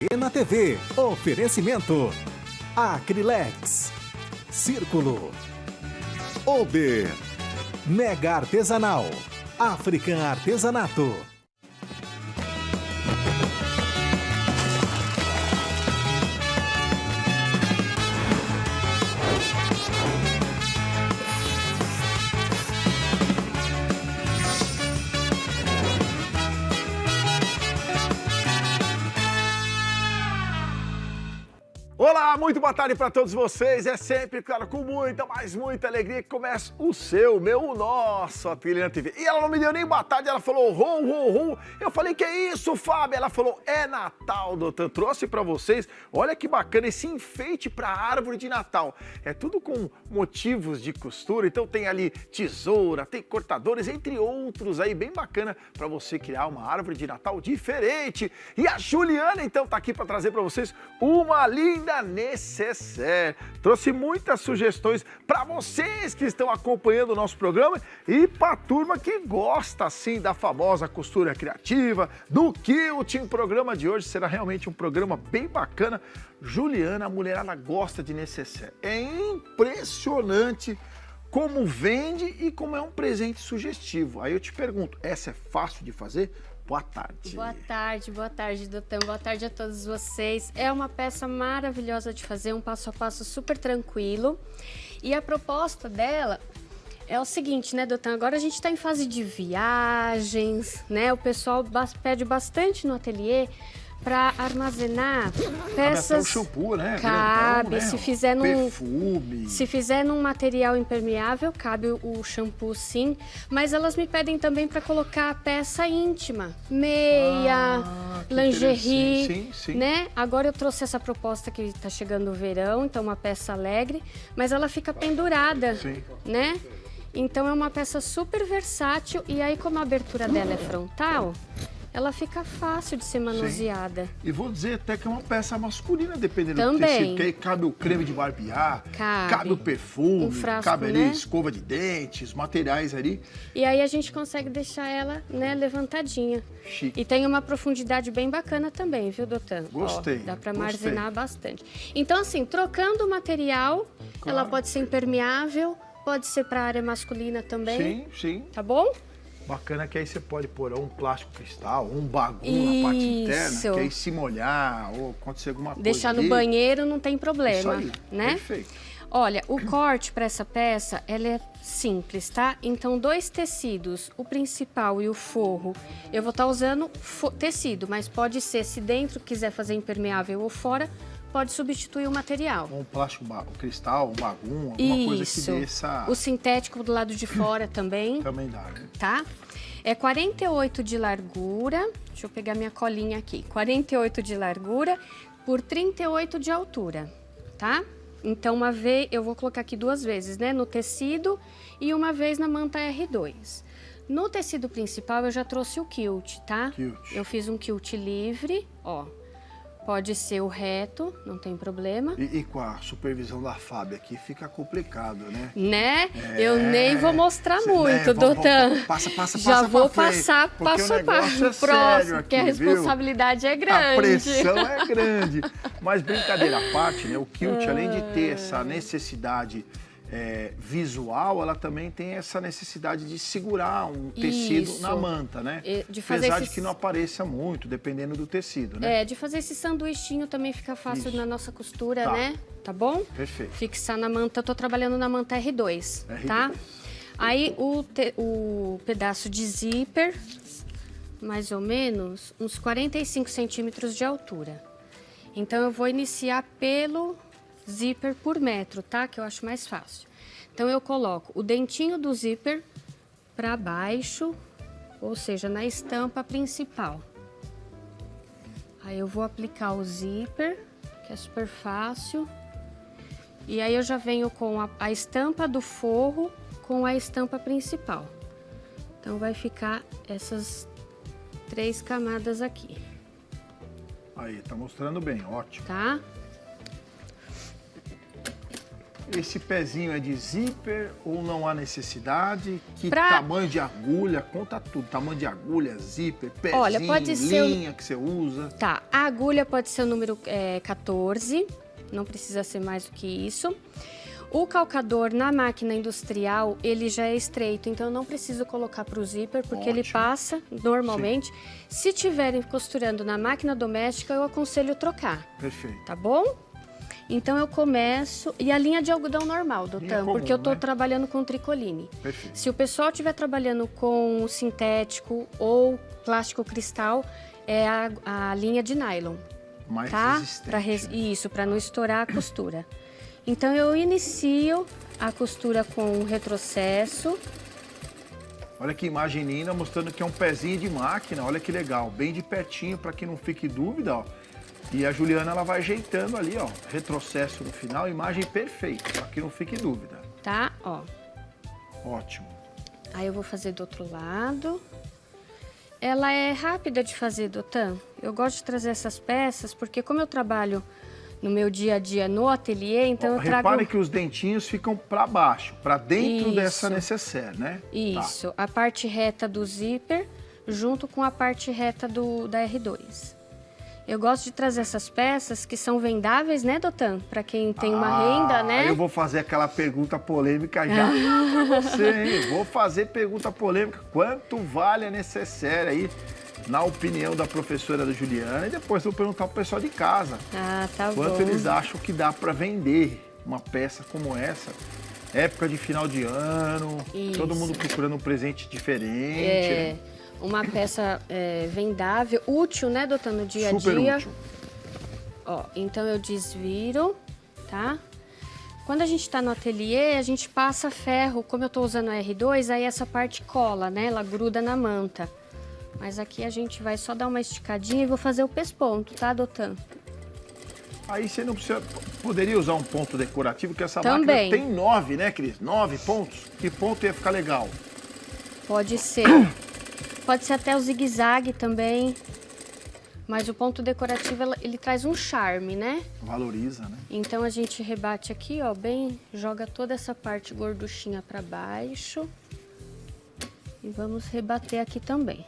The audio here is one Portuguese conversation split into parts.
E na TV, oferecimento Acrilex, Círculo, Ober, Mega Artesanal, African Artesanato. Olá, muito boa tarde para todos vocês. É sempre, claro, com muita, mas muita alegria que começa o seu, o nosso Ateliê na TV. E ela não me deu nem boa tarde, ela falou rum, rum, rum. Eu falei, que é isso, Fábio? Ela falou, é Natal, doutor. Eu trouxe para vocês, olha que bacana esse enfeite para a árvore de Natal. É tudo com motivos de costura, então tem ali tesoura, tem cortadores, entre outros aí, bem bacana para você criar uma árvore de Natal diferente. E a Juliana, então, tá aqui para trazer para vocês uma linda necessaire. Trouxe muitas sugestões para vocês que estão acompanhando o nosso programa e para a turma que gosta, assim, da famosa costura criativa, do quilting. O programa de hoje será realmente um programa bem bacana. Juliana, a mulherada gosta de necessaire. É impressionante como vende e como é um presente sugestivo. Aí eu te pergunto, essa é fácil de fazer? Boa tarde, doutor. Boa tarde a todos vocês. É uma peça maravilhosa de fazer, um passo a passo super tranquilo. E a proposta dela é o seguinte, né, doutor? Agora a gente está em fase de viagens, né? O pessoal pede bastante no ateliê para armazenar peças. Cabe até o shampoo, né? Cabe, grandão, né? se fizer num perfume. Se fizer num material impermeável, cabe o shampoo sim, mas elas me pedem também para colocar a peça íntima, meia, lingerie, sim. né? Agora eu trouxe essa proposta que tá chegando o verão, então uma peça alegre, mas ela fica pendurada, né? Então é uma peça super versátil e aí como a abertura dela é frontal, ela fica fácil de ser manuseada. Sim. E vou dizer até que é uma peça masculina, dependendo também do tecido. Que aí cabe o creme de barbear, cabe o perfume, um frasco, cabe ali né? escova de dentes, materiais ali. E aí a gente consegue deixar ela, né, levantadinha. Chique. E tem uma profundidade bem bacana também, viu, doutor? Gostei. Ó, dá para armazenar bastante. Então, assim, trocando o material, Claro. ela pode ser impermeável, pode ser para área masculina também. Sim. Tá bom? Bacana que aí você pode pôr um plástico cristal, um bagulho na parte interna, que aí se molhar ou acontecer alguma coisa. Deixar no ali, banheiro não tem problema, isso aí, né? Perfeito. Olha, o corte para essa peça, ela é simples, tá? Então, 2 tecidos, o principal e o forro, eu vou estar usando tecido, mas pode ser, se dentro quiser fazer impermeável ou fora, pode substituir o material. Um plástico, um cristal, um bagum, alguma coisa que dê essa... O sintético do lado de fora também. Também dá, né? Tá? É 48 de largura, deixa eu pegar minha colinha aqui, 48 de largura por 38 de altura, tá? Então, uma vez, eu vou colocar aqui 2 vezes, né? No tecido e uma vez na manta R2. No tecido principal, eu já trouxe o quilt, tá? Quilt. Eu fiz um quilt livre, ó. Pode ser o reto, não tem problema. E com a supervisão da Fábio aqui fica complicado, né? Né? Eu nem vou mostrar muito, né? doutor. Passa Já vou pra frente, passar passo a passo. é Próximo, aqui, porque a responsabilidade é grande. A pressão é grande. Mas brincadeira à parte, né? O quilt, além de ter essa necessidade visual, ela também tem essa necessidade de segurar um tecido na manta, né? De fazer Apesar de que não apareça muito, dependendo do tecido, né? De fazer esse sanduichinho também fica fácil na nossa costura, Tá. né? Tá bom? Perfeito. Fixar na manta, eu tô trabalhando na manta R2, tá? Aí o pedaço de zíper, mais ou menos uns 45 centímetros de altura. Então eu vou iniciar pelo zíper por metro, tá? Que eu acho mais fácil. Então eu coloco o dentinho do zíper para baixo, ou seja, na estampa principal. Aí eu vou aplicar o zíper, que é super fácil. E aí eu já venho com a estampa do forro com a estampa principal. Então vai ficar essas 3 camadas aqui. Aí, tá mostrando bem, ótimo. Tá? esse pezinho é de zíper ou não há necessidade? Que tamanho de agulha? Conta tudo. Tamanho de agulha, zíper, pezinho, olha, pode ser linha que você usa. Tá, a agulha pode ser o número 14, não precisa ser mais do que isso. O calcador na máquina industrial, ele já é estreito, então eu não preciso colocar para o zíper, porque ele passa normalmente. Sim. Se tiverem costurando na máquina doméstica, eu aconselho trocar. Perfeito. Tá bom? Então eu começo... E a linha de algodão normal, Dotan, porque eu tô trabalhando com tricoline. Perfeito. Se o pessoal estiver trabalhando com sintético ou plástico cristal, é a linha de nylon. Mais resistente. Isso, para não estourar a costura. Então, eu inicio a costura com retrocesso. Olha que imagem linda, mostrando que é um pezinho de máquina. Olha que legal, bem de pertinho, para que não fique dúvida, ó. E a Juliana, ela vai ajeitando ali, ó, retrocesso no final, imagem perfeita, para que não fique dúvida. Tá, ó. Ótimo. Aí eu vou fazer do outro lado. Ela é rápida de fazer, Dotan. Eu gosto de trazer essas peças, porque como eu trabalho no meu dia a dia no ateliê, então eu trago... Repare que os dentinhos ficam para baixo, para dentro dessa necessaire, né? Isso, a parte reta do zíper junto com a parte reta da R2. Eu gosto de trazer essas peças que são vendáveis, né, Dotan? Para quem tem uma renda, né? Eu vou fazer aquela pergunta polêmica já pra você, hein? Vou fazer pergunta polêmica. Quanto vale a necessaire aí? Na opinião da professora da Juliana, e depois eu vou perguntar pro pessoal de casa. Tá bom. Quanto eles acham que dá para vender uma peça como essa. Época de final de ano, todo mundo procurando um presente diferente. Né? Uma peça vendável, útil, né, Dotan, no dia a dia. Super útil. Ó, então eu desviro, tá? Quando a gente tá no ateliê, a gente passa ferro. Como eu tô usando a R2, aí essa parte cola, né? Ela gruda na manta. Mas aqui a gente vai só dar uma esticadinha e vou fazer o pesponto, tá, Dotan? Aí você não precisa... Poderia usar um ponto decorativo, que essa também máquina tem 9, né, Cris? 9 pontos. Que ponto ia ficar legal? Pode ser. Pode ser até o zigue-zague também. Mas o ponto decorativo, ele traz um charme, né? Valoriza, né? Então a gente rebate aqui, ó, bem... Joga toda essa parte gorduchinha pra baixo. E vamos rebater aqui também.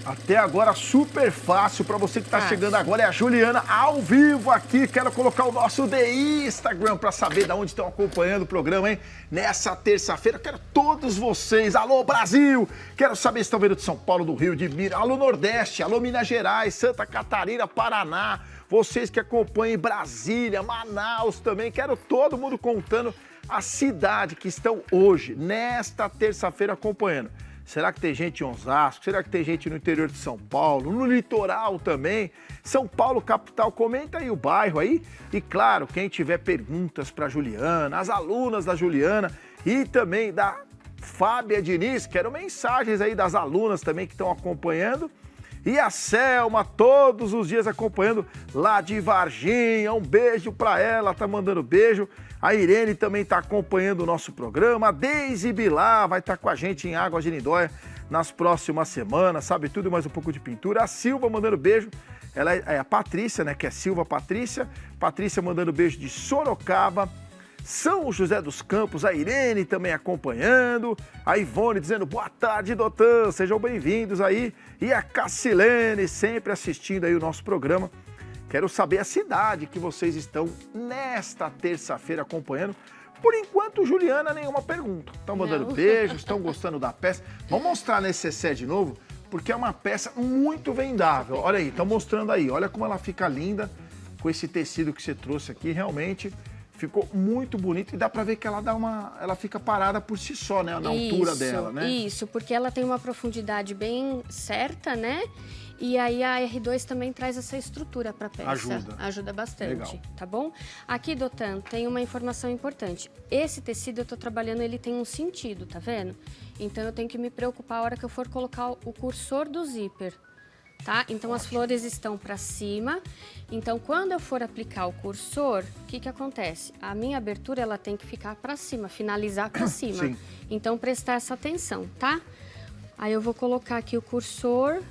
Até agora super fácil para você que está chegando agora, é a Juliana ao vivo aqui. Quero colocar o nosso Instagram para saber de onde estão acompanhando o programa, hein? Nessa terça-feira, quero todos vocês. Alô, Brasil! Quero saber se estão vendo de São Paulo, do Rio de Minas. Alô, Nordeste, alô, Minas Gerais, Santa Catarina, Paraná. Vocês que acompanham Brasília, Manaus também. Quero todo mundo contando a cidade que estão hoje, nesta terça-feira, acompanhando. Será que tem gente em Osasco? Será que tem gente no interior de São Paulo? No litoral também? São Paulo, capital, comenta aí o bairro aí. E claro, quem tiver perguntas para Juliana, as alunas da Juliana e também da Fábia Diniz, quero mensagens aí das alunas também que estão acompanhando. E a Selma, todos os dias acompanhando lá de Varginha. Um beijo para ela, tá mandando beijo. A Irene também está acompanhando o nosso programa. A Deise Bilar vai estar com a gente em Águas de Lindóia nas próximas semanas. Sabe tudo e mais um pouco de pintura. A Silva mandando beijo. Ela é a Patrícia, né? Que é Silva Patrícia. Patrícia mandando beijo de Sorocaba. São José dos Campos, a Irene também acompanhando. A Ivone dizendo boa tarde, Dotan. Sejam bem-vindos aí. E a Cassilene sempre assistindo aí o nosso programa. Quero saber a cidade que vocês estão nesta terça-feira acompanhando. Por enquanto, Juliana, nenhuma pergunta. Estão mandando beijos, estão gostando da peça. Vamos mostrar a necessaire de novo, porque é uma peça muito vendável. Olha aí, estão mostrando aí. Olha como ela fica linda com esse tecido que você trouxe aqui. Realmente ficou muito bonito e dá pra ver que ela fica parada por si só, né? Na altura dela, né? Isso, porque ela tem uma profundidade bem certa, né? E aí a R2 também traz essa estrutura para a peça. Ajuda bastante. Legal. Tá bom? Aqui, Dotan, tem uma informação importante. Esse tecido eu tô trabalhando, ele tem um sentido, tá vendo? Então eu tenho que me preocupar a hora que eu for colocar o cursor do zíper, tá? Então as flores estão para cima. Então quando eu for aplicar o cursor, o que acontece? A minha abertura ela tem que ficar para cima, finalizar para cima. Sim. Então prestar essa atenção, tá? Aí eu vou colocar aqui o cursor.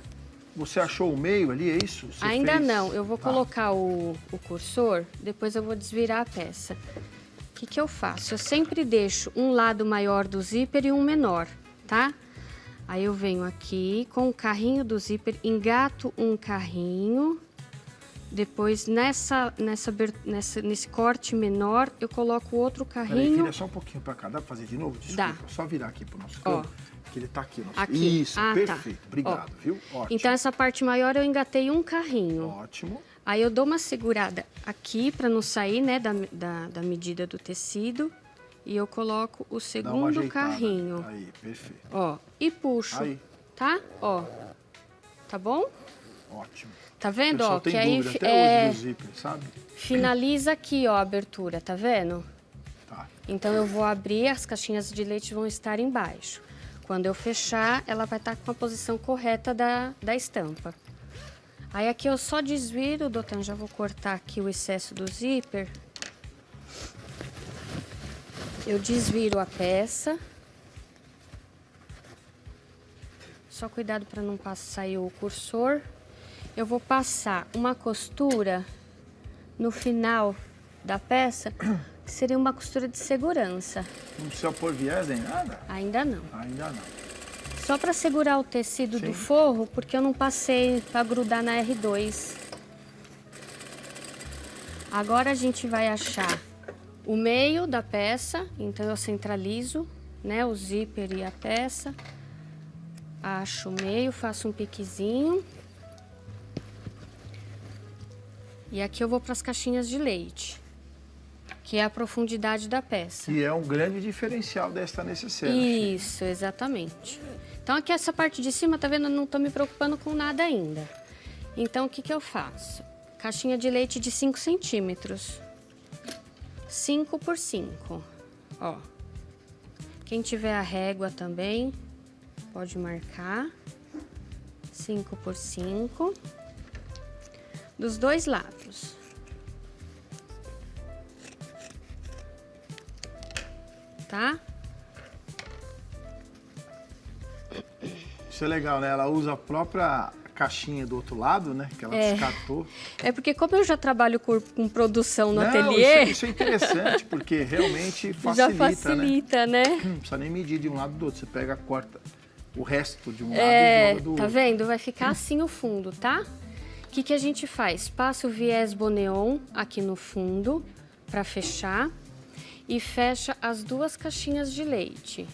Você achou o meio ali, é isso? Você Ainda fez? não, eu vou colocar o cursor, depois eu vou desvirar a peça. O que eu faço? Eu sempre deixo um lado maior do zíper e um menor, tá? Aí eu venho aqui com o carrinho do zíper, engato um carrinho, depois nesse corte menor eu coloco outro carrinho. Peraí, filha, só um pouquinho pra cá, dá pra fazer de novo? Desculpa, Dá. Só virar aqui pro nosso canto, que ele tá aqui. Aqui. Isso, Ah, perfeito, tá. obrigado, viu? Ótimo. Então essa parte maior eu engatei um carrinho. Ótimo. Aí eu dou uma segurada aqui para não sair, né, da medida do tecido. E eu coloco o Dá uma segundo ajeitada. carrinho. Aí, perfeito. Ó, e puxo, Aí. tá? Ó, tá bom? Ótimo. Tá vendo, Pessoal, ó? tem Que aí dúvida até hoje do zíper, sabe? finaliza aqui, ó, a abertura, tá vendo? Tá. Então eu vou abrir, as caixinhas de leite vão estar embaixo. Quando eu fechar, ela vai estar com a posição correta da estampa. Aí aqui eu só desviro, Dotan, já vou cortar aqui o excesso do zíper. Eu desviro a peça. Só cuidado para não sair o cursor. Eu vou passar uma costura no final da peça, que seria uma costura de segurança. Não precisa pôr viés nem nada? Ainda não. Ainda não. Só para segurar o tecido do forro, porque eu não passei para grudar na R2. Agora a gente vai achar o meio da peça, então eu centralizo, né, o zíper e a peça. Acho o meio, faço um piquezinho. E aqui eu vou para as caixinhas de leite, que é a profundidade da peça. Que é um grande diferencial desta necessaire. Isso, exatamente. Então aqui essa parte de cima, tá vendo? Eu não tô me preocupando com nada ainda. Então o que eu faço? Caixinha de leite de 5 centímetros. 5 por 5. Ó. Quem tiver a régua também, pode marcar. 5 por 5. Dos dois lados. Tá? Isso é legal, né? Ela usa a própria caixinha do outro lado, né? Que ela descartou. É porque como eu já trabalho com produção no Não, ateliê... Isso é interessante, porque realmente facilita, já facilita, né? Não precisa nem medir de um lado do outro. Você pega, corta o resto de um lado e joga do outro. Tá vendo? Vai ficar assim o fundo, tá? O que a gente faz? Passa o viés boneon aqui no fundo para fechar e fecha as duas caixinhas de leite.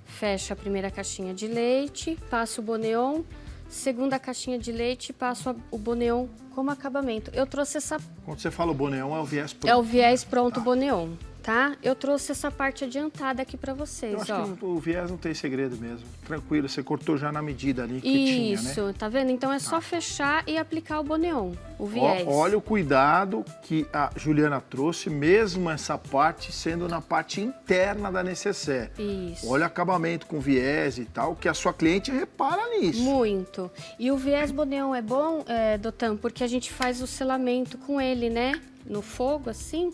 Fecha a primeira caixinha de leite, passo o boneon, segunda caixinha de leite, passo o boneon como acabamento. Eu trouxe essa... Quando você fala o boneon, é o viés pronto. É o viés pronto boneon, tá? Eu trouxe essa parte adiantada aqui para vocês, Eu acho ó. que o viés não tem segredo mesmo. Tranquilo, você cortou já na medida ali que Isso, tinha, né? tá vendo? Então é só fechar e aplicar o boneon, o viés. Olha o cuidado que a Juliana trouxe, mesmo essa parte sendo na parte interna da necessaire. Isso. Olha o acabamento com viés e tal, que a sua cliente repara nisso. Muito. E o viés boneon é bom, Dotan, porque a gente faz o selamento com ele, né? No fogo, assim.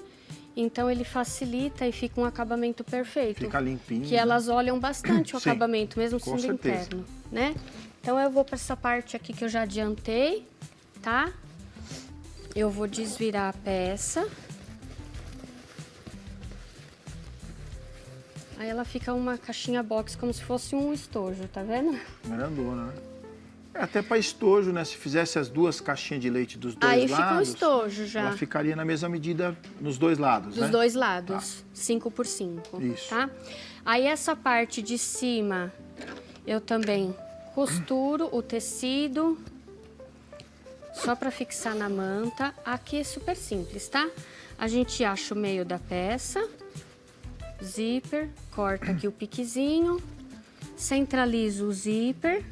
Então ele facilita e fica um acabamento perfeito. Fica limpinho. Que elas olham bastante o Sim, acabamento, mesmo com sendo certeza. interno, né? Então eu vou para essa parte aqui que eu já adiantei, tá? Eu vou desvirar a peça. Aí ela fica uma caixinha box, como se fosse um estojo, tá vendo? Grandona, né? É até para estojo, né? Se fizesse as duas caixinhas de leite dos dois Aí lados... fica um estojo já. Ela ficaria na mesma medida nos dois lados, Dos né? dois lados, 5 por 5, Isso. tá? Aí essa parte de cima, eu também costuro o tecido, só para fixar na manta. Aqui é super simples, tá? A gente acha o meio da peça, zíper, corta aqui o piquezinho, centralizo o zíper.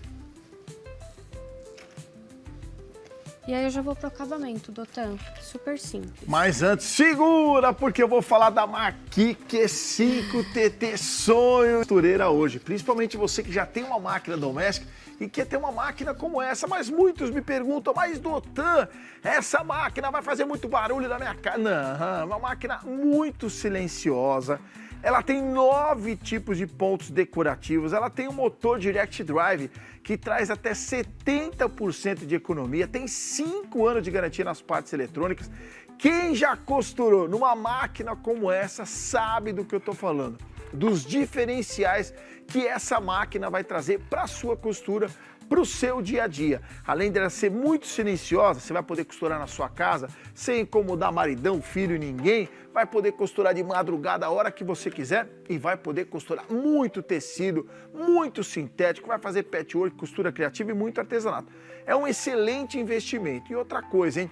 E aí eu já vou pro acabamento, Dotan. Super simples. Mas antes, segura, porque eu vou falar da Maquique 5TT Sonho Costureira hoje. Principalmente você que já tem uma máquina doméstica e quer ter uma máquina como essa. Mas muitos me perguntam, mas Dotan, essa máquina vai fazer muito barulho na minha casa? Não, é uma máquina muito silenciosa. Ela tem 9 tipos de pontos decorativos, ela tem um motor Direct Drive que traz até 70% de economia, tem 5 anos de garantia nas partes eletrônicas. Quem já costurou numa máquina como essa sabe do que eu estou falando, dos diferenciais que essa máquina vai trazer para a sua costura, para o seu dia a dia. Além dela ser muito silenciosa, você vai poder costurar na sua casa, sem incomodar maridão, filho e ninguém, vai poder costurar de madrugada a hora que você quiser e vai poder costurar muito tecido, muito sintético, vai fazer patchwork, costura criativa e muito artesanato. É um excelente investimento. E outra coisa, hein?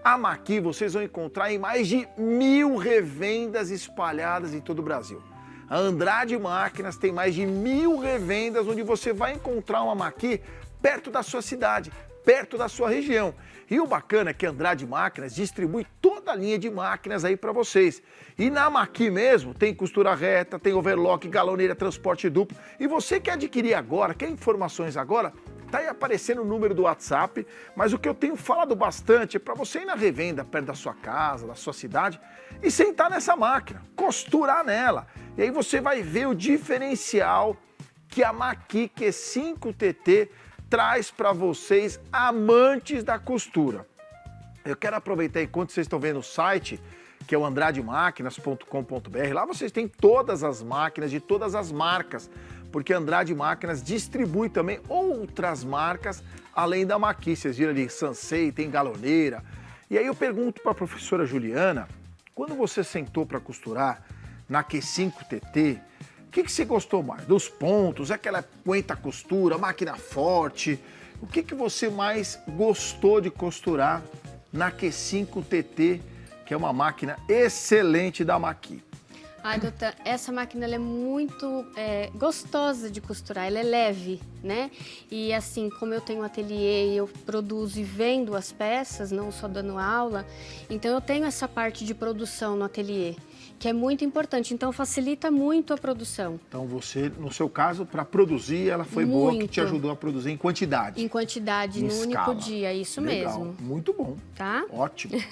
A Maqui vocês vão encontrar em mais de 1000 revendas espalhadas em todo o Brasil. A Andrade Máquinas tem mais de 1000 revendas onde você vai encontrar uma Maqui perto da sua cidade, perto da sua região. E o bacana é que a Andrade Máquinas distribui toda a linha de máquinas aí para vocês. E na Maqui mesmo tem costura reta, tem overlock, galoneira, transporte duplo. E você quer adquirir agora, quer informações agora, tá aí aparecendo o número do WhatsApp, mas o que eu tenho falado bastante é para você ir na revenda perto da sua casa, da sua cidade e sentar nessa máquina, costurar nela. E aí você vai ver o diferencial que a Maqui Q5TT traz para vocês, amantes da costura. Eu quero aproveitar enquanto vocês estão vendo o site, que é o andrademáquinas.com.br. Lá vocês têm todas as máquinas de todas as marcas, porque a Andrade Máquinas distribui também outras marcas além da Maqui. Vocês viram ali, Sansei, tem galoneira. E aí eu pergunto para a professora Juliana, quando você sentou para costurar na Q5TT, o que você gostou mais? Dos pontos, é que ela aguenta a costura, máquina forte. O que você mais gostou de costurar na Q5TT, que é uma máquina excelente da Maqui? Ai, doutora, essa máquina ela é muito gostosa de costurar, ela é leve, né? E assim, como eu tenho um ateliê e eu produzo e vendo as peças, não só dando aula, então eu tenho essa parte de produção no ateliê, que é muito importante, então facilita muito a produção. Então você, no seu caso, para produzir, ela foi muito boa, que te ajudou a produzir em quantidade. Em quantidade, em no escala. Único dia, isso Legal. mesmo. Muito bom. Tá? Ótimo.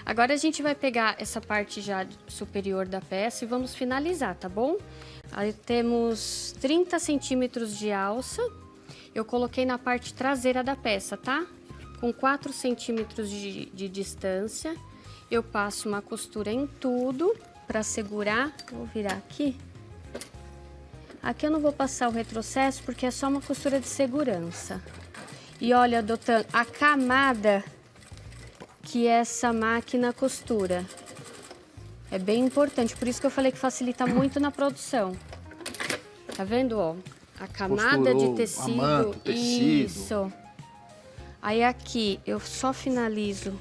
Agora a gente vai pegar essa parte já superior da peça e vamos finalizar, tá bom? Aí temos 30 centímetros de alça. Eu coloquei na parte traseira da peça, tá? Com 4 centímetros de distância. Eu passo uma costura em tudo para segurar. Vou virar aqui. Aqui eu não vou passar o retrocesso porque é só uma costura de segurança. E olha, doutor, a camada que essa máquina costura é bem importante, por isso que eu falei que facilita muito na produção. Tá vendo, ó? A camada de tecido, amando, tecido. Isso. Aí aqui eu só finalizo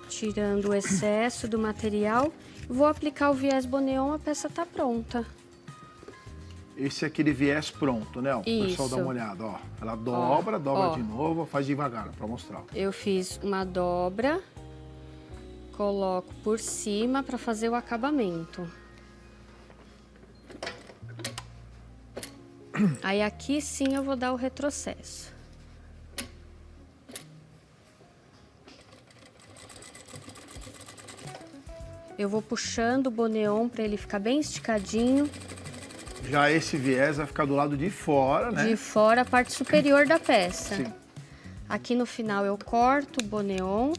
tirando o excesso do material, vou aplicar o viés Boneon, a peça tá pronta. Esse é aquele viés pronto, né? O pessoal dá uma olhada, ó. Ela dobra, dobra de novo, faz devagar para mostrar. Eu fiz uma dobra, coloco por cima para fazer o acabamento. Aí aqui sim eu vou dar o retrocesso. Eu vou puxando o boneon para ele ficar bem esticadinho. Já esse viés vai ficar do lado de fora, né? De fora, a parte superior da peça. Sim. Aqui no final eu corto o boneon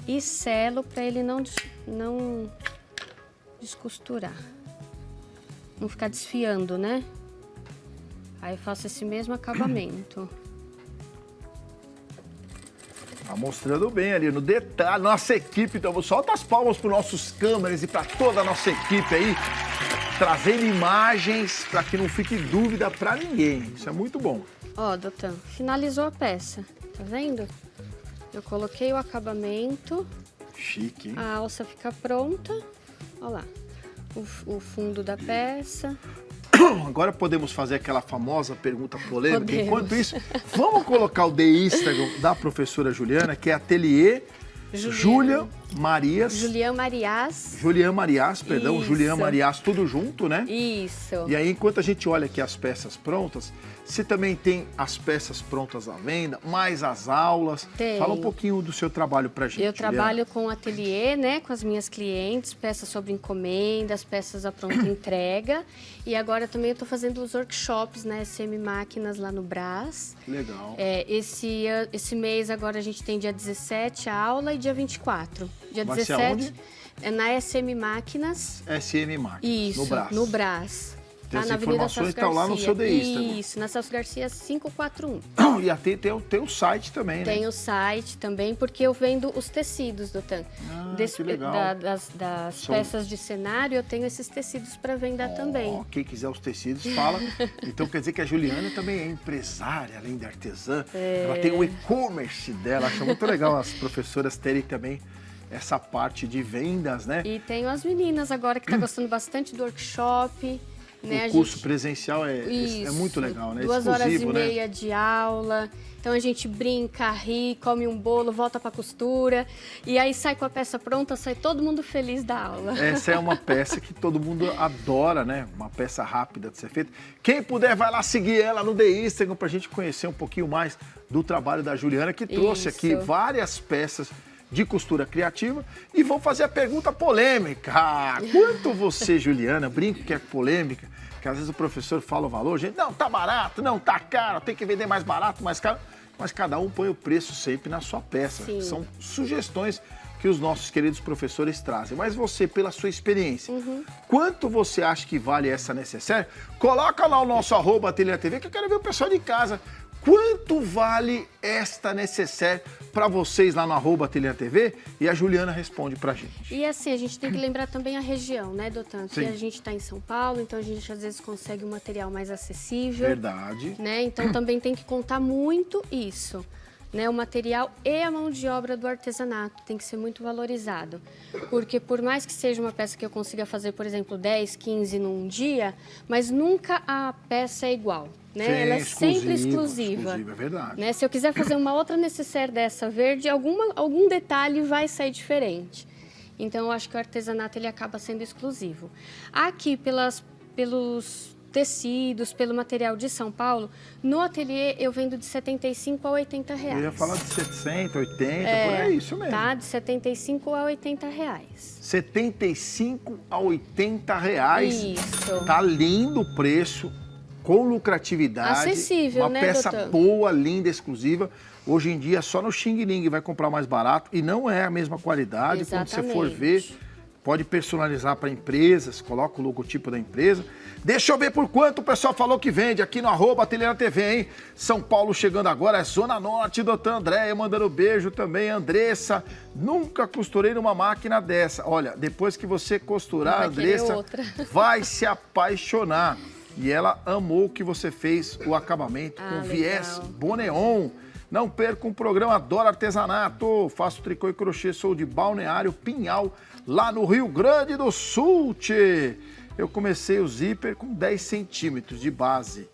e selo para ele não descosturar. Não ficar desfiando, né? Aí eu faço esse mesmo acabamento. Tá mostrando bem ali, no detalhe, nossa equipe. Então, solta as palmas para os nossos câmeras e para toda a nossa equipe aí, trazendo imagens para que não fique dúvida para ninguém. Isso é muito bom. Ó, doutor, finalizou a peça, tá vendo? Eu coloquei o acabamento. Chique, hein? A alça fica pronta. Ó lá, o fundo da peça. Agora podemos fazer aquela famosa pergunta polêmica. Podemos. Enquanto isso, vamos colocar o The Instagram da professora Juliana, que é Ateliê Julia Marias. Julian Marias. Julian Marias, perdão. Isso. Julian Marias, tudo junto, né? Isso. E aí, enquanto a gente olha aqui as peças prontas, você também tem as peças prontas à venda, mais as aulas. Tem. Fala um pouquinho do seu trabalho pra gente, Eu Juliana. trabalho com ateliê, né, com as minhas clientes, peças sobre encomendas, peças à pronta entrega. E agora também eu estou fazendo os workshops, né, semi-máquinas lá no Brás. Legal. Esse mês agora a gente tem dia 17 a aula e dia 24. Dia Vai ser 17 aonde? é na SM Máquinas. SM Máquinas, Isso, no Brás. no Brás. Tem Tá as na Avenida informações Celso estão lá no Garcia. seu DI, tá bom? Isso, na Celso Garcia 541. E até tem o site também, né? Tem o site também, porque eu vendo os tecidos do Tan. Que legal. Das São- peças de cenário, eu tenho esses tecidos para venda também. Quem quiser os tecidos, fala. Então quer dizer que a Juliana também é empresária, além de artesã. Ela tem o e-commerce dela. Acho muito legal as professoras terem também essa parte de vendas, né? E tenho as meninas agora que estão gostando bastante do workshop. Né? O curso presencial é muito legal, né? 2 horas e Exclusivo, né? meia de aula. Então a gente brinca, ri, come um bolo, volta para costura. E aí sai com a peça pronta, sai todo mundo feliz da aula. Essa é uma peça que todo mundo adora, né? Uma peça rápida de ser feita. Quem puder, vai lá seguir ela no The Instagram pra gente conhecer um pouquinho mais do trabalho da Juliana, que trouxe aqui várias peças de costura criativa. E vou fazer a pergunta polêmica. Quanto você, Juliana, brinco que é polêmica, que às vezes o professor fala o valor, gente, não, tá barato, não, tá caro, tem que vender mais barato, mais caro. Mas cada um põe o preço sempre na sua peça. Sim. São sugestões que os nossos queridos professores trazem. Mas você, pela sua experiência, quanto você acha que vale essa necessaire? Coloca lá o nosso @AteliêTV, que eu quero ver o pessoal de casa. Quanto vale esta necessaire para vocês lá no @AteliêTV? E a Juliana responde pra gente. E assim, a gente tem que lembrar também a região, né, Doutor? Que Sim. a gente está em São Paulo, então a gente às vezes consegue um material mais acessível. Verdade. Né? Então também tem que contar muito isso. Né? O material e a mão de obra do artesanato tem que ser muito valorizado. Porque por mais que seja uma peça que eu consiga fazer, por exemplo, 10, 15 num dia, mas nunca a peça é igual. Né? Sim, Ela é sempre exclusiva, exclusiva. é verdade. Né? Se eu quiser fazer uma outra necessaire dessa verde, algum detalhe vai sair diferente. Então, eu acho que o artesanato ele acaba sendo exclusivo. Aqui, pelos tecidos, pelo material de São Paulo, no ateliê eu vendo de 75 a 80 reais. Eu ia falar de 60, 80, por aí, isso mesmo. Tá, de 75 a 80 reais. 75 a 80 reais. Isso. Tá lindo o preço, com lucratividade. Acessível, uma né, peça doutor? boa, linda, exclusiva. Hoje em dia, só no Xing Ling vai comprar mais barato e não é a mesma qualidade. Exatamente. Quando você for ver, pode personalizar para empresas, coloca o logotipo da empresa. Deixa eu ver por quanto o pessoal falou que vende aqui no @AteliêTV, hein? São Paulo chegando agora, é Zona Norte, doutor Andréia mandando beijo também, Andressa. Nunca costurei numa máquina dessa. Olha, depois que você costurar, Andressa, vai se apaixonar. E ela amou que você fez o acabamento com viés Boneon. Não perca um programa Adoro Artesanato. Faço tricô e crochê, sou de Balneário Pinhal, lá no Rio Grande do Sul, tchê. Eu comecei o zíper com 10 centímetros de base.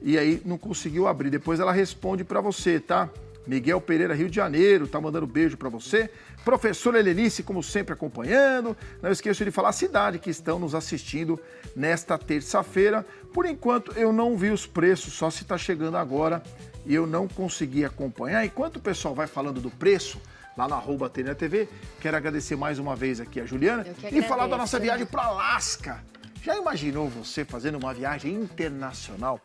E aí não conseguiu abrir. Depois ela responde pra você, tá? Miguel Pereira, Rio de Janeiro, tá mandando beijo pra você. Professora Helenice, como sempre, acompanhando. Não esqueço de falar a cidade que estão nos assistindo nesta terça-feira. Por enquanto, eu não vi os preços, só se tá chegando agora e eu não consegui acompanhar. Enquanto o pessoal vai falando do preço, lá no @AteliêTV, quero agradecer mais uma vez aqui a Juliana e falar da nossa viagem para Alasca. Já imaginou você fazendo uma viagem internacional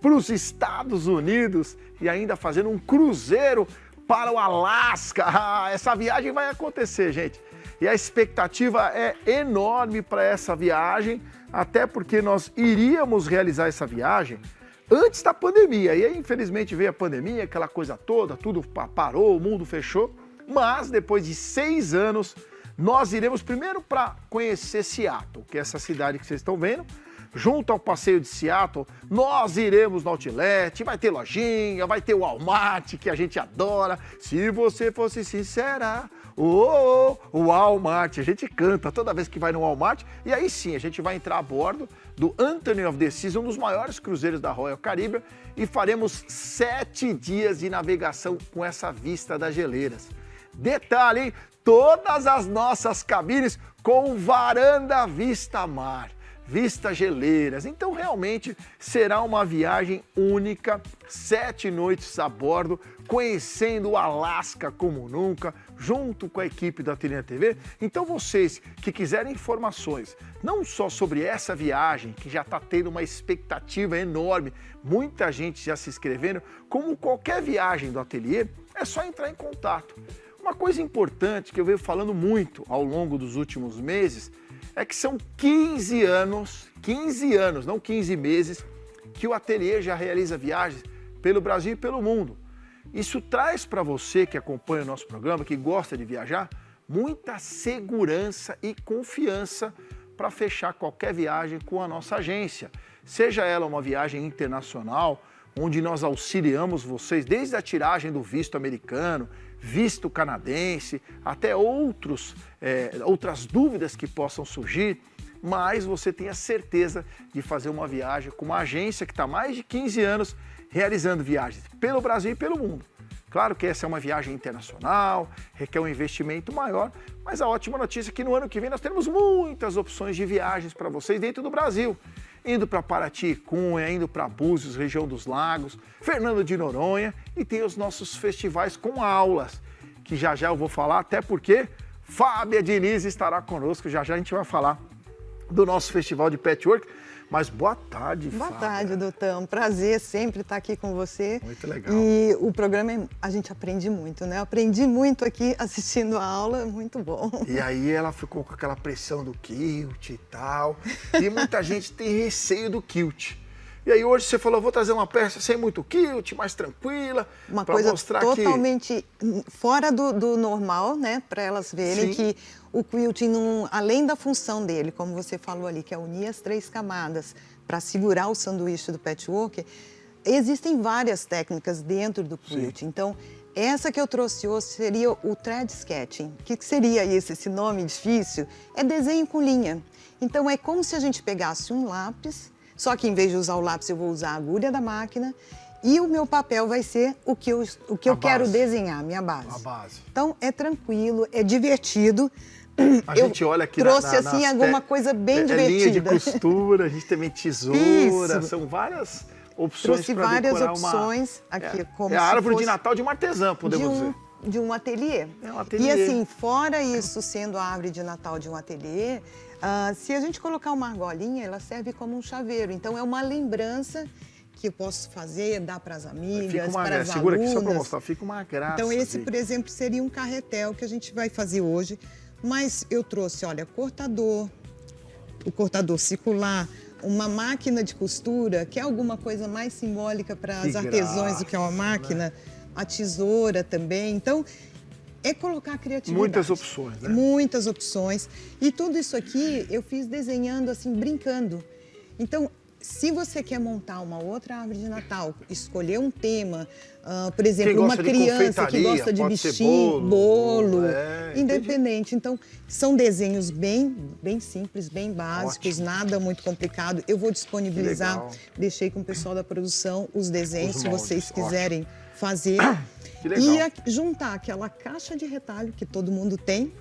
para os Estados Unidos e ainda fazendo um cruzeiro para o Alasca? Essa viagem vai acontecer, gente. E a expectativa é enorme para essa viagem, até porque nós iríamos realizar essa viagem antes da pandemia. E aí, infelizmente, veio a pandemia, aquela coisa toda, tudo parou, o mundo fechou. Mas depois de 6 anos, nós iremos primeiro para conhecer Seattle, que é essa cidade que vocês estão vendo. Junto ao passeio de Seattle, nós iremos no Outlet, vai ter lojinha, vai ter o Walmart, que a gente adora. Se você fosse sincera, o Walmart, a gente canta toda vez que vai no Walmart. E aí sim, a gente vai entrar a bordo do Anthony of the Seas, um dos maiores cruzeiros da Royal Caribbean, e faremos 7 dias de navegação com essa vista das geleiras. Detalhe, hein? Todas as nossas cabines com varanda vista mar, vista geleiras. Então realmente será uma viagem única, 7 noites a bordo, conhecendo o Alasca como nunca, junto com a equipe da Ateliê TV. Então vocês que quiserem informações, não só sobre essa viagem, que já está tendo uma expectativa enorme, muita gente já se inscrevendo, como qualquer viagem do Ateliê, é só entrar em contato. Uma coisa importante que eu venho falando muito ao longo dos últimos meses é que são 15 anos, não 15 meses, que o Ateliê já realiza viagens pelo Brasil e pelo mundo. Isso traz para você que acompanha o nosso programa, que gosta de viajar, muita segurança e confiança para fechar qualquer viagem com a nossa agência. Seja ela uma viagem internacional, onde nós auxiliamos vocês desde a tiragem do visto americano, visto canadense, até outras dúvidas que possam surgir, mas você tenha certeza de fazer uma viagem com uma agência que está há mais de 15 anos realizando viagens pelo Brasil e pelo mundo. Claro que essa é uma viagem internacional, requer um investimento maior, mas a ótima notícia é que no ano que vem nós teremos muitas opções de viagens para vocês dentro do Brasil. Indo para Paraty, Cunha, indo para Búzios, região dos Lagos, Fernando de Noronha, e tem os nossos festivais com aulas, que já eu vou falar, até porque Fábia Diniz estará conosco, já a gente vai falar do nosso festival de patchwork. Mas boa tarde, Fábia. Boa tarde, Doutor. Prazer sempre estar aqui com você. Muito legal. E o programa, a gente aprende muito, né? Eu aprendi muito aqui assistindo a aula, muito bom. E aí ela ficou com aquela pressão do kilt e tal. E muita gente tem receio do kilt. E aí hoje você falou, vou trazer uma peça sem muito kilt, mais tranquila. Uma coisa totalmente fora do normal, né? Para elas verem que o quilting, além da função dele, como você falou ali, que é unir as 3 camadas para segurar o sanduíche do patchwork, existem várias técnicas dentro do quilting. Então, essa que eu trouxe hoje seria o thread sketching. O que seria esse nome difícil? É desenho com linha. Então, é como se a gente pegasse um lápis, só que em vez de usar o lápis, eu vou usar a agulha da máquina e o meu papel vai ser o que eu quero desenhar, minha base. A base. Então, é tranquilo, é divertido. A gente olha aqui trouxe assim alguma coisa bem divertida. Linha de costura, a gente também tesoura, Isso. São várias opções para decorar várias opções aqui, como é a árvore de Natal de uma artesã, podemos dizer. De um ateliê. É um ateliê. E assim, fora isso sendo a árvore de Natal de um ateliê, se a gente colocar uma argolinha, ela serve como um chaveiro. Então é uma lembrança que eu posso fazer, dar para as amigas, para as segura alunas. Aqui só para mostrar, fica uma graça. Então esse, por exemplo, seria um carretel que a gente vai fazer hoje. Mas eu trouxe, olha, o cortador circular, uma máquina de costura, que é alguma coisa mais simbólica para as artesãs do que é uma máquina, né? A tesoura também. Então, é colocar a criatividade. Muitas opções, né? Muitas opções. E tudo isso aqui eu fiz desenhando, assim, brincando. Então, se você quer montar uma outra árvore de Natal, escolher um tema, por exemplo, uma criança que gosta de bichinho, bolo, independente. Então, são desenhos bem simples, bem básicos, nada muito complicado. Eu vou disponibilizar, deixei com o pessoal da produção os desenhos, se vocês quiserem fazer. E juntar aquela caixa de retalho que todo mundo tem,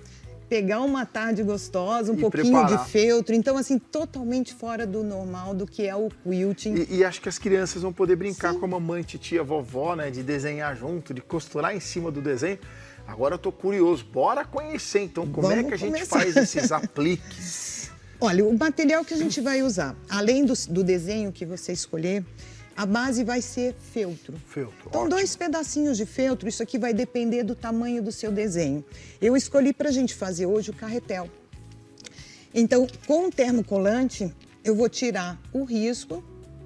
pegar uma tarde gostosa, um pouquinho de feltro. Então, assim, totalmente fora do normal do que é o quilting. E acho que as crianças vão poder brincar com a mamãe, titia, vovó, né? De desenhar junto, de costurar em cima do desenho. Agora eu tô curioso. Bora conhecer, então, como é que a gente faz esses apliques? Olha, o material que a gente vai usar, além do desenho que você escolher, a base vai ser feltro. Então, 2 pedacinhos de feltro, isso aqui vai depender do tamanho do seu desenho. Eu escolhi para a gente fazer hoje o carretel. Então, com o termocolante, eu vou tirar o risco.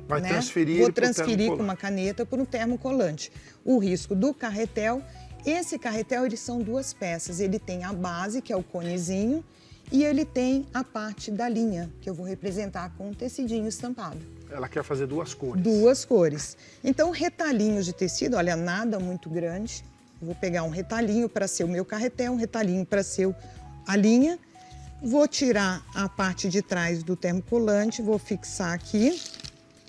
Vai transferir. Vou transferir com uma caneta para um termocolante. O risco do carretel. Esse carretel, eles são 2 peças. Ele tem a base, que é o conezinho, e ele tem a parte da linha, que eu vou representar com um tecidinho estampado. Ela quer fazer 2 cores. 2 cores. Então, retalhinhos de tecido, olha, nada muito grande. Eu vou pegar um retalhinho para ser o meu carretel, um retalhinho para ser a linha. Vou tirar a parte de trás do termocolante, vou fixar aqui.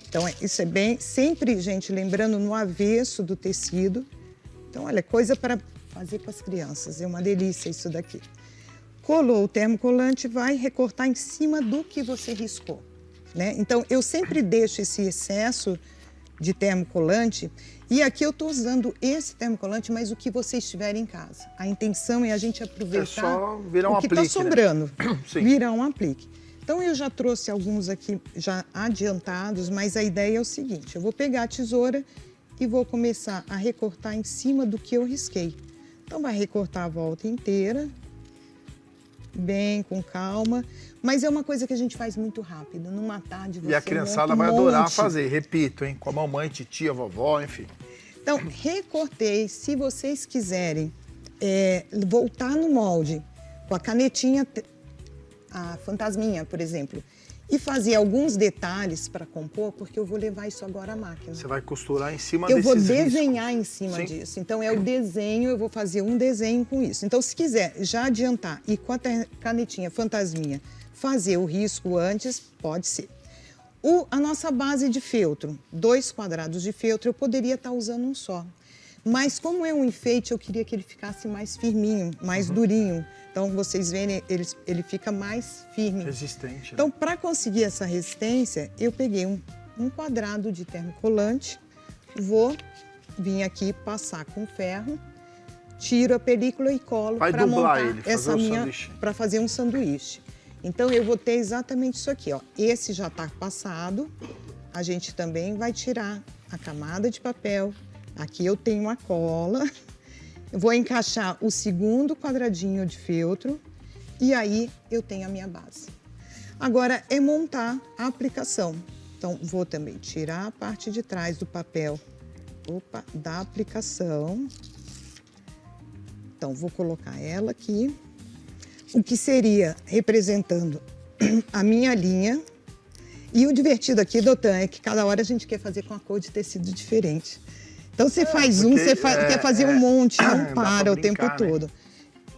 Então, isso é bem... Sempre, gente, lembrando no avesso do tecido. Então, olha, coisa para fazer para as crianças. É uma delícia isso daqui. Colou o termocolante, vai recortar em cima do que você riscou, né? Então, eu sempre deixo esse excesso de termocolante. E aqui eu estou usando esse termocolante, mas o que vocês tiverem em casa. A intenção é a gente aproveitar só virar um o que aplique, está sobrando, né? virar um aplique. Então, eu já trouxe alguns aqui já adiantados, mas a ideia é o seguinte, eu vou pegar a tesoura e vou começar a recortar em cima do que eu risquei. Então, vai recortar a volta inteira, bem, com calma, mas é uma coisa que a gente faz muito rápido, numa tarde você E a criançada vai adorar fazer, repito, hein? Com a mamãe, titia, vovó, enfim. Então, recortei, se vocês quiserem voltar no molde com a canetinha, a fantasminha, por exemplo, e fazer alguns detalhes para compor, porque eu vou levar isso agora à máquina. Você vai costurar em cima Eu desses vou riscos. desenhar em cima disso. Então, é o desenho, eu vou fazer um desenho com isso. Então, se quiser já adiantar e com a canetinha fantasminha fazer o risco antes, pode ser. A nossa base de feltro, 2 quadrados de feltro, eu poderia estar usando um só. Mas como é um enfeite, eu queria que ele ficasse mais firminho, mais durinho. Então, vocês veem, ele fica mais firme. Resistente. Então, para conseguir essa resistência, eu peguei um quadrado de termocolante, vou vir aqui passar com ferro, tiro a película e colo para montar essa minha, para fazer um sanduíche. Então, eu vou ter exatamente isso aqui, ó. Esse já está passado, a gente também vai tirar a camada de papel. Aqui eu tenho a cola, eu vou encaixar o segundo quadradinho de feltro e aí eu tenho a minha base. Agora é montar a aplicação. Então, vou também tirar a parte de trás do papel, da aplicação. Então, vou colocar ela aqui. O que seria representando a minha linha. E o divertido aqui, Dotan, é que cada hora a gente quer fazer com a cor de tecido diferente. Então, você faz você quer fazer um monte, não para o tempo todo.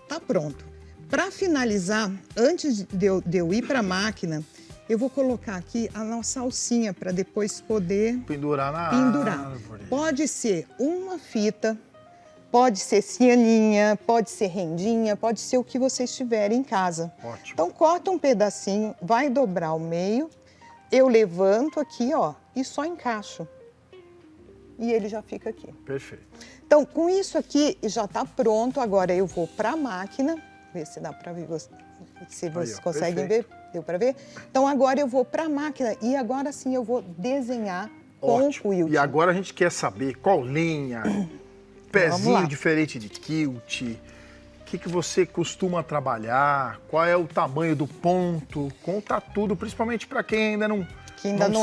Tá pronto. Para finalizar, antes de eu ir para a máquina, eu vou colocar aqui a nossa alcinha para depois poder pendurar na árvore. Pode ser uma fita, pode ser cianinha, pode ser rendinha, pode ser o que vocês tiverem em casa. Ótimo. Então, corta um pedacinho, vai dobrar o meio, eu levanto aqui, ó, e só encaixo. E ele já fica aqui. Perfeito. Então, com isso aqui já está pronto. Agora eu vou para a máquina, ver se dá para ver, se vocês conseguem ver. Deu para ver? Então, agora eu vou para a máquina e agora sim eu vou desenhar com o quilt. E agora a gente quer saber qual linha, pezinho diferente de quilt, o que você costuma trabalhar, qual é o tamanho do ponto, conta tudo, principalmente para quem ainda não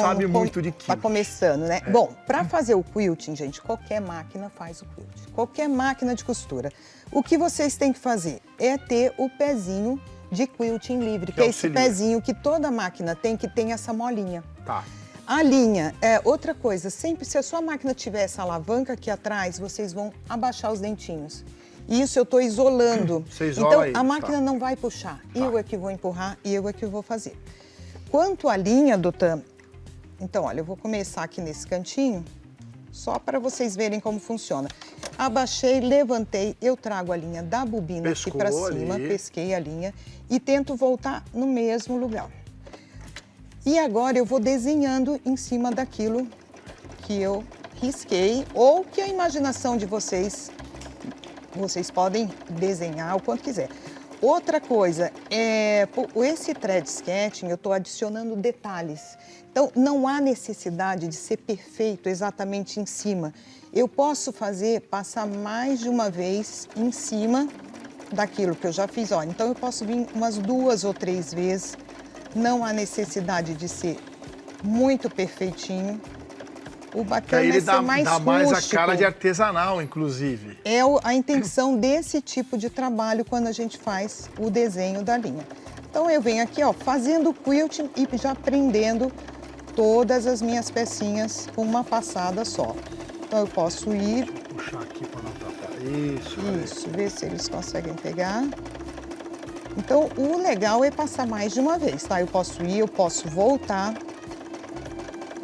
sabe muito de quilt. Está começando, né? Bom, para fazer o quilting, gente, qualquer máquina faz o quilt. Qualquer máquina de costura. O que vocês têm que fazer é ter o pezinho de quilting livre, que é esse pezinho que toda máquina tem, que tem essa molinha. Tá. A linha, outra coisa, sempre se a sua máquina tiver essa alavanca aqui atrás, vocês vão abaixar os dentinhos. Isso eu estou isolando. Então, a máquina não vai puxar. Eu é que vou empurrar e eu é que vou fazer. Quanto à linha, Dotan, então, olha, eu vou começar aqui nesse cantinho, só para vocês verem como funciona. Abaixei, levantei, eu trago a linha da bobina aqui para cima, pesquei a linha e tento voltar no mesmo lugar. E agora eu vou desenhando em cima daquilo que eu risquei ou que a imaginação de vocês podem desenhar o quanto quiser. Outra coisa, esse thread sketching eu estou adicionando detalhes. Então, não há necessidade de ser perfeito exatamente em cima. Eu posso passar mais de uma vez em cima daquilo que eu já fiz. Olha, então, eu posso vir umas 2 ou 3 vezes. Não há necessidade de ser muito perfeitinho. O bacana é ser mais rústico. Dá mais a cara de artesanal, inclusive. É a intenção desse tipo de trabalho quando a gente faz o desenho da linha. Então, eu venho aqui, ó, fazendo o quilting e já prendendo todas as minhas pecinhas com uma passada só. Então, eu posso ir... Vou puxar aqui para não atrapalhar. Isso, ver se eles conseguem pegar. Então, o legal é passar mais de uma vez, tá? Eu posso ir, eu posso voltar.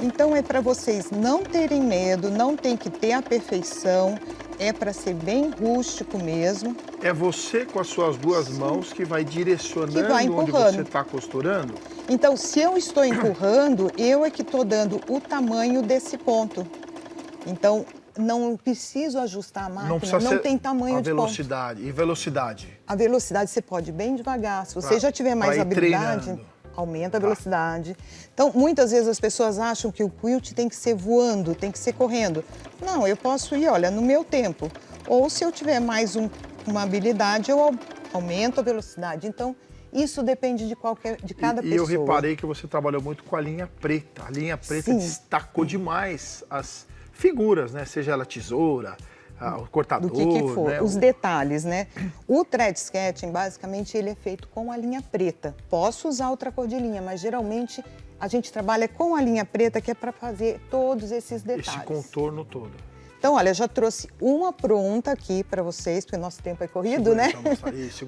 Então, é para vocês não terem medo, não tem que ter a perfeição. é para ser bem rústico mesmo. É você com as suas duas mãos que vai direcionando Que vai onde empurrando. você está costurando? Então, se eu estou empurrando, eu é que estou dando o tamanho desse ponto. Então, não preciso ajustar a máquina, não tem tamanho de ponto. velocidade. E velocidade? A velocidade você pode ir bem devagar. Se você já tiver mais habilidade, treinando. aumenta a velocidade. Então, muitas vezes as pessoas acham que o quilt tem que ser voando, tem que ser correndo. Não, eu posso ir, olha, no meu tempo. Ou se eu tiver mais uma habilidade, eu aumento a velocidade. Então, isso depende de cada pessoa. E eu reparei que você trabalhou muito com a linha preta. A linha preta Sim. destacou demais as figuras, né? Seja ela tesoura, o cortador, do que for, né? os detalhes, né? O thread sketching, basicamente, ele é feito com a linha preta. Posso usar outra cor de linha, mas geralmente a gente trabalha com a linha preta, que é para fazer todos esses detalhes. Esse contorno todo. Então, olha, eu já trouxe uma pronta aqui para vocês, porque o nosso tempo é corrido, né?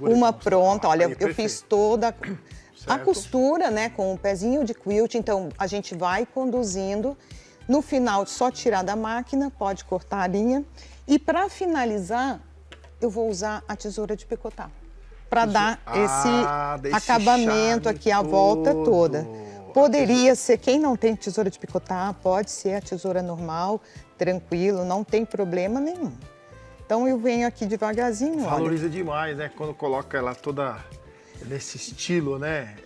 Uma pronta, olha, eu fiz toda a costura, né, com o pezinho de quilt, então a gente vai conduzindo. No final, só tirar da máquina, pode cortar a linha. E para finalizar, eu vou usar a tesoura de picotar, para dar esse acabamento aqui, a volta toda. Poderia ser, quem não tem tesoura de picotar, pode ser a tesoura normal, tranquilo, não tem problema nenhum. Então eu venho aqui devagarzinho, olha. Valoriza demais, né? Quando coloca ela toda nesse estilo, né?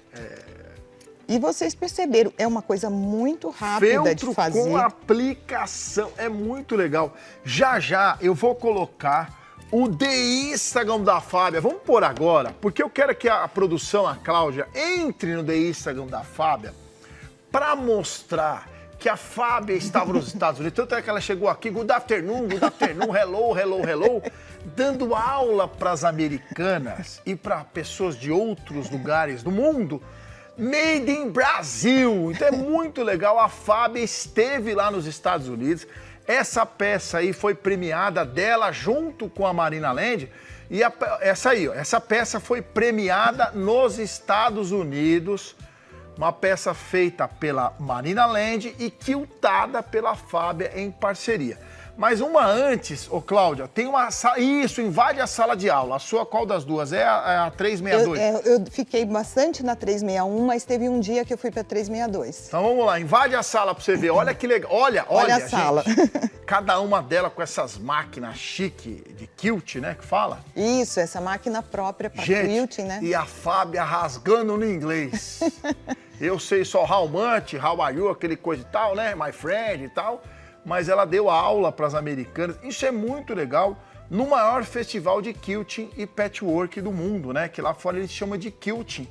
E vocês perceberam, é uma coisa muito rápida de fazer. Com aplicação, é muito legal. Já já eu vou colocar o The Instagram da Fábia. Vamos pôr agora, porque eu quero que a produção, a Cláudia, entre no The Instagram da Fábia para mostrar que a Fábia estava nos Estados Unidos. Tanto é que ela chegou aqui, good afternoon, hello, dando aula para as americanas e para pessoas de outros lugares do mundo. Made in Brasil. Então é muito legal. A Fábia esteve lá nos Estados Unidos. Essa peça aí foi premiada dela junto com a Marina Land. E essa peça foi premiada nos Estados Unidos. Uma peça feita pela Marina Land e quiltada pela Fábia em parceria. Mas uma antes, Cláudia, tem uma sala. Isso, invade a sala de aula. A sua qual das duas? É a 362? Eu fiquei bastante na 361, mas teve um dia que eu fui para 362. Então vamos lá, invade a sala para você ver. Olha que legal. Olha a gente, sala. Cada uma delas com essas máquinas chique de quilt, né, que fala? Isso, essa máquina própria para quilt, né? E a Fábia rasgando no inglês. Eu sei só how much, how are you, aquele coisa e tal, né, my friend e tal. Mas ela deu aula para as americanas. Isso é muito legal no maior festival de quilting e patchwork do mundo, né? Que lá fora eles chamam de quilting.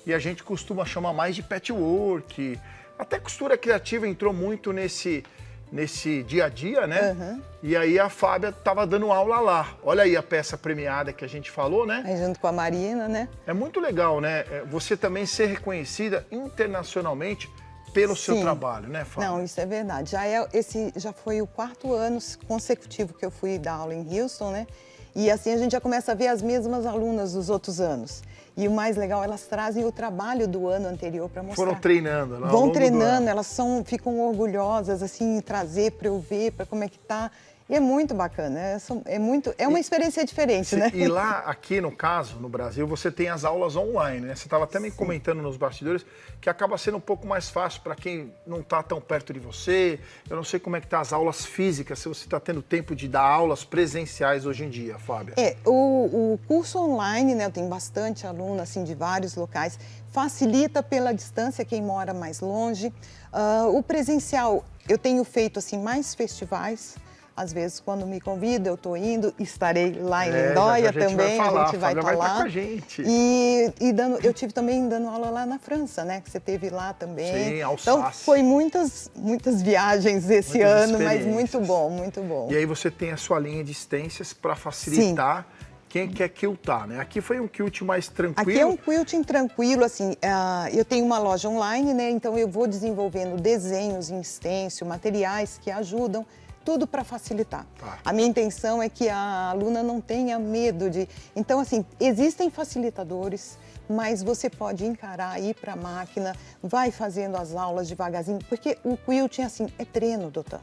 E a gente costuma chamar mais de patchwork. Até costura criativa entrou muito nesse dia a dia, né? Uhum. E aí a Fábia estava dando aula lá. Olha aí a peça premiada que a gente falou, né? Aí junto com a Marina, né? É muito legal, né? Você também ser reconhecida internacionalmente pelo seu trabalho, né, Fábio? Não, isso é verdade. Esse já foi o 4º ano consecutivo que eu fui dar aula em Houston, né? E assim a gente já começa a ver as mesmas alunas dos outros anos. E o mais legal, elas trazem o trabalho do ano anterior para mostrar. Foram treinando, né? Vão treinando, elas ficam orgulhosas, assim, em trazer para eu ver, para como é que tá. E é muito bacana, é uma experiência diferente, né? E lá, aqui no caso, no Brasil, você tem as aulas online, né? Você estava até me comentando nos bastidores que acaba sendo um pouco mais fácil para quem não está tão perto de você. Eu não sei como é que tá as aulas físicas, se você está tendo tempo de dar aulas presenciais hoje em dia, Fábia. O curso online, né? Eu tenho bastante aluno, assim, de vários locais. Facilita pela distância quem mora mais longe. O presencial, eu tenho feito, assim, mais festivais. Às vezes, quando me convida, eu estou indo, estarei lá em Lindóia também, a gente vai estar lá. Com a gente. E eu tive também dando aula lá na França, né? Que você teve lá também. Sim, Alsácia. Então, foi muitas viagens esse ano, mas muito bom, muito bom. E aí você tem a sua linha de extensas para facilitar quem quer quiltar, né? Aqui foi um quilt mais tranquilo. Aqui é um quilting tranquilo, assim, eu tenho uma loja online, né? Então, eu vou desenvolvendo desenhos em stencil, materiais que ajudam. Tudo para facilitar. A minha intenção é que a aluna não tenha medo de... Então, assim, existem facilitadores, mas você pode encarar, ir para a máquina, vai fazendo as aulas devagarzinho, porque o quilting, assim, é treino, doutor.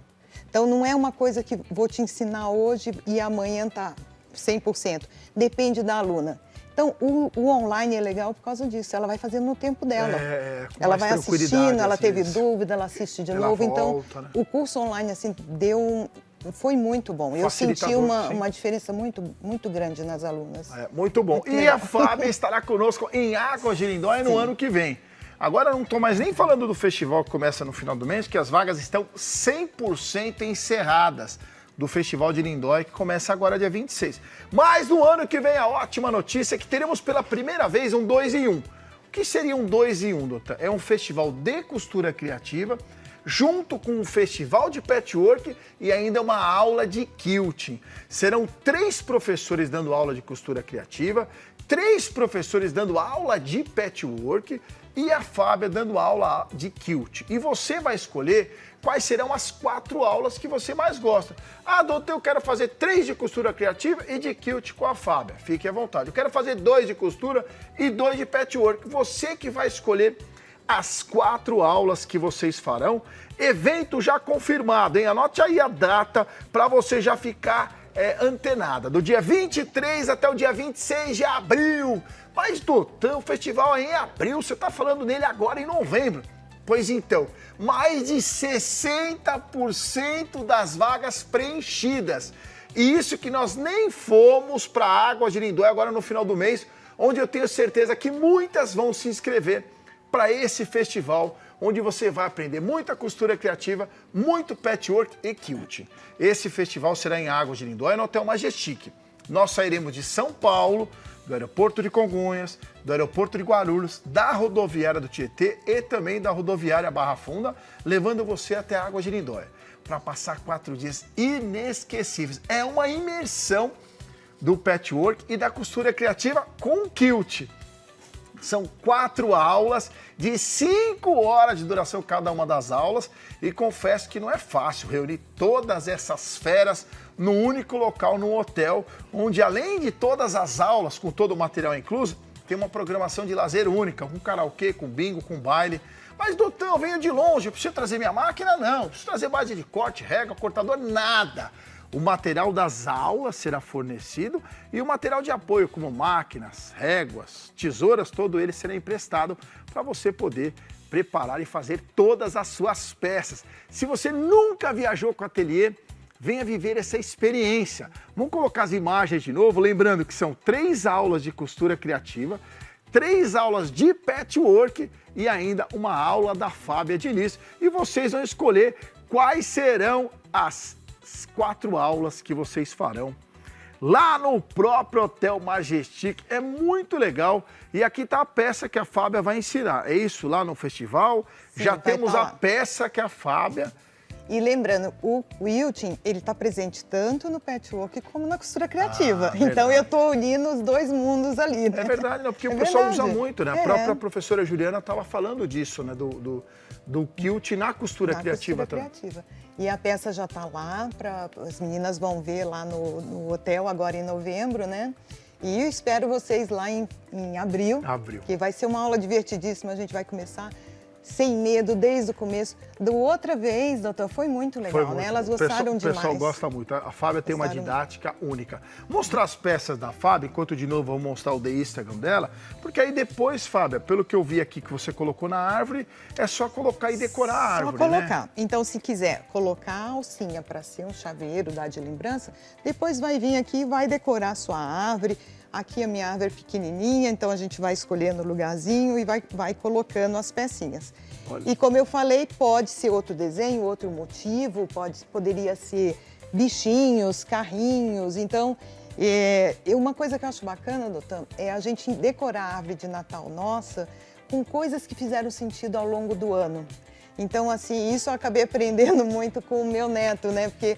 Então, não é uma coisa que vou te ensinar hoje e amanhã tá 100%. Depende da aluna. Então, o online é legal por causa disso. Ela vai fazendo no tempo dela. Ela vai assistindo, ela teve dúvida, ela assiste de novo. Então, o curso online, assim, foi muito bom. Eu senti uma diferença muito grande nas alunas. Muito bom. E a Fábia estará conosco em Águas de Lindóia no ano que vem. Agora, não estou mais nem falando do festival que começa no final do mês, que as vagas estão 100% encerradas. Do Festival de Lindóia, que começa agora dia 26. Mas no ano que vem, a ótima notícia é que teremos pela primeira vez um 2 em 1. O que seria um 2 em 1, doutor? É um festival de costura criativa, junto com um festival de patchwork e ainda uma aula de quilting. Serão 3 professores dando aula de costura criativa, 3 professores dando aula de patchwork e a Fábia dando aula de quilting. E você vai escolher quais serão as 4 aulas que você mais gosta. Ah, doutor, eu quero fazer 3 de costura criativa e de quilt com a Fábia. Fique à vontade. Eu quero fazer 2 de costura e 2 de patchwork. Você que vai escolher as 4 aulas que vocês farão. Evento já confirmado, hein? Anote aí a data para você já ficar antenada. Do dia 23 até o dia 26 de abril. Mas, doutor, o festival é em abril, você está falando nele agora em novembro. Pois então, mais de 60% das vagas preenchidas. E isso que nós nem fomos para Águas de Lindóia agora no final do mês, onde eu tenho certeza que muitas vão se inscrever para esse festival, onde você vai aprender muita costura criativa, muito patchwork e quilting. Esse festival será em Águas de Lindóia, no Hotel Majestic. Nós sairemos de São Paulo, do aeroporto de Congonhas, do aeroporto de Guarulhos, da rodoviária do Tietê e também da rodoviária Barra Funda, levando você até Águas de Lindóia, para passar 4 dias inesquecíveis. É uma imersão do patchwork e da costura criativa com quilt. São 4 aulas de 5 horas de duração cada uma das aulas e confesso que não é fácil reunir todas essas feras num único local, num hotel, onde além de todas as aulas, com todo o material incluso, tem uma programação de lazer única, com karaokê, com bingo, com baile. Mas, doutor, eu venho de longe, eu preciso trazer minha máquina? Não, preciso trazer base de corte, régua, cortador, nada. O material das aulas será fornecido e o material de apoio, como máquinas, réguas, tesouras, todo ele será emprestado para você poder preparar e fazer todas as suas peças. Se você nunca viajou com ateliê, venha viver essa experiência. Vamos colocar as imagens de novo, lembrando que são 3 aulas de costura criativa, 3 aulas de patchwork e ainda uma aula da Fábia Diniz. E vocês vão escolher quais serão as 4 aulas que vocês farão lá no próprio Hotel Majestic. É muito legal. E aqui está a peça que a Fábia vai ensinar. É isso lá no festival. Sim, já temos a peça que a Fábia... E lembrando, o quilting, ele está presente tanto no patchwork como na costura criativa. Então eu estou unindo os 2 mundos ali, né? É verdade, não, porque o pessoal usa muito, né? A própria professora Juliana estava falando disso, né? Do quilting na costura criativa também. E a peça já está lá, as meninas vão ver lá no hotel agora em novembro, né? E eu espero vocês lá em abril, que vai ser uma aula divertidíssima, a gente vai começar sem medo desde o começo. Da outra vez, doutor, foi muito legal, né? Elas gostaram demais. O pessoal gosta muito. A Fábia tem uma didática única. Mostrar as peças da Fábia, enquanto de novo eu vou mostrar o The Instagram dela, porque aí depois, Fábia, pelo que eu vi aqui que você colocou na árvore, é só colocar e decorar a árvore, só colocar. Né? Então, se quiser colocar a alcinha para ser um chaveiro, dar de lembrança, depois vai vir aqui e vai decorar a sua árvore. Aqui a minha árvore é pequenininha, então a gente vai escolhendo o lugarzinho e vai colocando as pecinhas. Olha. E como eu falei, pode ser outro desenho, outro motivo, poderia ser bichinhos, carrinhos. Então, uma coisa que eu acho bacana, doutor, é a gente decorar a árvore de Natal nossa com coisas que fizeram sentido ao longo do ano. Então, assim, isso eu acabei aprendendo muito com o meu neto, né? Porque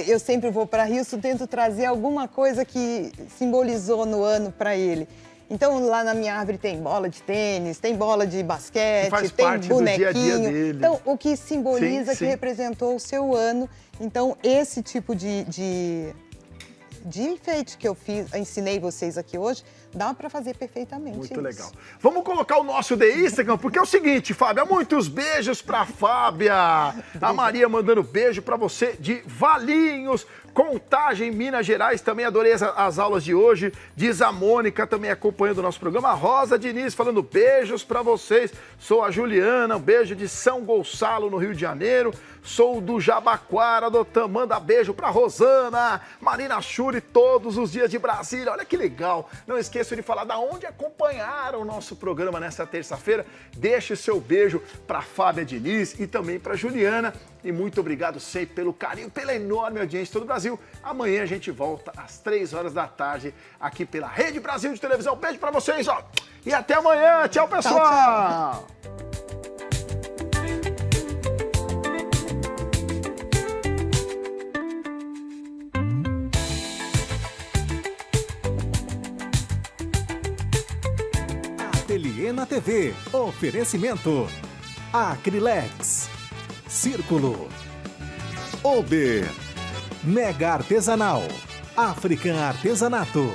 eu sempre vou para Rio, tento trazer alguma coisa que simbolizou no ano para ele. Então, lá na minha árvore tem bola de tênis, tem bola de basquete, tem bonequinho. Do dia a dia dele. Então, o que simboliza que representou o seu ano. Então, esse tipo de enfeite que eu ensinei vocês aqui hoje, dá para fazer perfeitamente Muito isso. legal. Vamos colocar o nosso de Instagram, porque é o seguinte, Fábia, muitos beijos pra Fábia. A Maria mandando beijo pra você de Valinhos, Contagem, Minas Gerais. Também adorei as aulas de hoje. Diz a Mônica, também acompanhando o nosso programa. A Rosa Diniz falando beijos pra vocês. Sou a Juliana, um beijo de São Gonçalo, no Rio de Janeiro. Sou do Jabaquara, Doutor. Manda beijo pra Rosana, Marina Churi, todos os dias de Brasília. Olha que legal. Não esqueça de falar da onde acompanharam o nosso programa nesta terça-feira. Deixe seu beijo pra Fábia Diniz e também pra Juliana. E muito obrigado sempre pelo carinho, pela enorme audiência de todo o Brasil. Amanhã a gente volta às 3 horas da tarde aqui pela Rede Brasil de Televisão. Beijo pra vocês, ó. E até amanhã. Tchau, pessoal. Tchau, tchau. Ateliê na TV. Oferecimento. Acrilex. Círculo. Ober. Mega Artesanal. African Artesanato.